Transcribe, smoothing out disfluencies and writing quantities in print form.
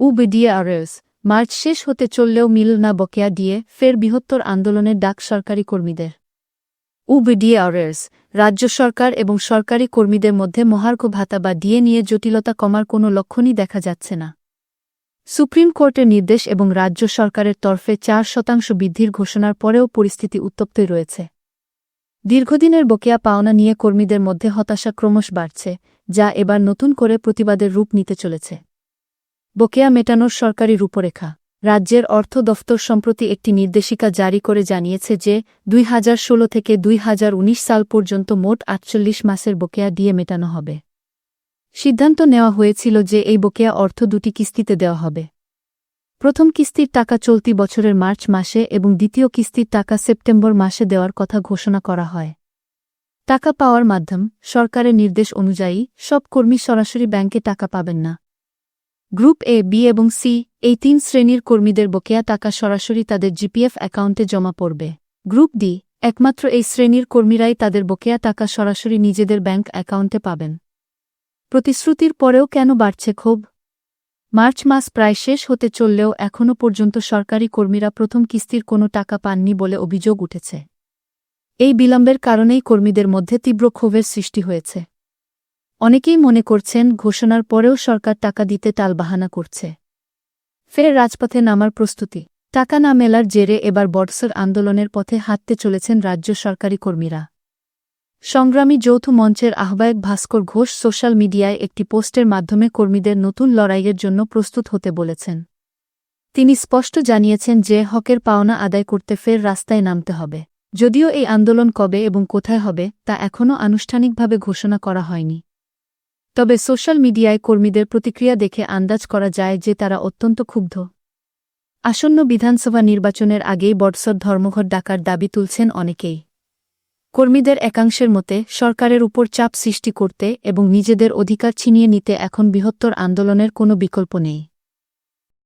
UBDRS March শেষ হতে চললেও মিলল না বকেয়া দিয়ে ফের বৃহত্তর আন্দোলনের ডাক সরকারি কর্মীদের। UBDRS রাজ্য সরকার এবং সরকারি কর্মীদের মধ্যে মহার্ঘ ভাতা বা ডিএ নিয়ে জটিলতা কমার কোনো লক্ষণই দেখা যাচ্ছে না। সুপ্রিম কোর্টের নির্দেশ এবং রাজ্য সরকারের তরফে 4% বৃদ্ধির ঘোষণার পরেও পরিস্থিতি উত্তপ্তই রয়েছে। দীর্ঘদিনের বকেয়া পাওনা নিয়ে কর্মীদের মধ্যে হতাশা ক্রমশ বাড়ছে, যা এবার নতুন করে প্রতিবাদের রূপ নিতে চলেছে। বকেয়া মেটানোর সরকারি রূপরেখা। রাজ্যের অর্থ দফতর সম্প্রতি একটি নির্দেশিকা জারি করে জানিয়েছে যে 2016 থেকে 2019 সাল পর্যন্ত মোট 48 মাসের বকেয়া ডিএ মেটানো হবে। সিদ্ধান্ত নেওয়া হয়েছিল যে এই বকেয়া অর্থ দুটি কিস্তিতে দেওয়া হবে। প্রথম কিস্তির টাকা চলতি বছরের মার্চ মাসে এবং দ্বিতীয় কিস্তির টাকা সেপ্টেম্বর মাসে দেওয়ার কথা ঘোষণা করা হয়। টাকা পাওয়ার মাধ্যম সরকারের নির্দেশ অনুযায়ী সব কর্মী সরাসরি ব্যাংকে টাকা পাবেন না। গ্রুপ এ, বি এবং সি এই 3 শ্রেণীর কর্মীদের বকেয়া টাকা সরাসরি তাদের জিপিএফ অ্যাকাউন্টে জমা পড়বে। গ্রুপ ডি একমাত্র এই শ্রেণীর কর্মীরাই তাদের বকেয়া টাকা সরাসরি নিজেদের ব্যাংক অ্যাকাউন্টে পাবেন। প্রতিশ্রুতির পরেও কেন বাড়ছে ক্ষোভ? মার্চ মাস প্রায় শেষ হতে চললেও এখনও পর্যন্ত সরকারি কর্মীরা প্রথম কিস্তির কোনো টাকা পাননি বলে অভিযোগ উঠেছে। এই বিলম্বের কারণেই কর্মীদের মধ্যে তীব্র ক্ষোভের সৃষ্টি হয়েছে। অনেকেই মনে করছেন ঘোষণার পরেও সরকার টাকা দিতে টালবাহানা করছে। ফের রাজপথে নামার প্রস্তুতি। টাকা না মেলার জেরে এবার বড়সড় আন্দোলনের পথে হাঁটতে চলেছেন রাজ্য সরকারি কর্মীরা। সংগ্রামী যৌথ মঞ্চের আহ্বায়ক ভাস্কর ঘোষ সোশ্যাল মিডিয়ায় একটি পোস্টের মাধ্যমে কর্মীদের নতুন লড়াইয়ের জন্য প্রস্তুত হতে বলেছেন। তিনি স্পষ্ট জানিয়েছেন যে হকের পাওনা আদায় করতে ফের রাস্তায় নামতে হবে। যদিও এই আন্দোলন কবে এবং কোথায় হবে তা এখনও আনুষ্ঠানিকভাবে ঘোষণা করা হয়নি। তবে সোশ্যাল মিডিয়ায় কর্মীদের প্রতিক্রিয়া দেখে আন্দাজ করা যায় যে তারা অত্যন্ত ক্ষুব্ধ। আসন্ন বিধানসভা নির্বাচনের আগেই বড়সড় ধর্মঘট ডাকার দাবি তুলছেন অনেকেই। কর্মীদের একাংশের মতে সরকারের উপর চাপ সৃষ্টি করতে এবং নিজেদের অধিকার ছিনিয়ে নিতে এখন বৃহত্তর আন্দোলনের কোনো বিকল্প নেই।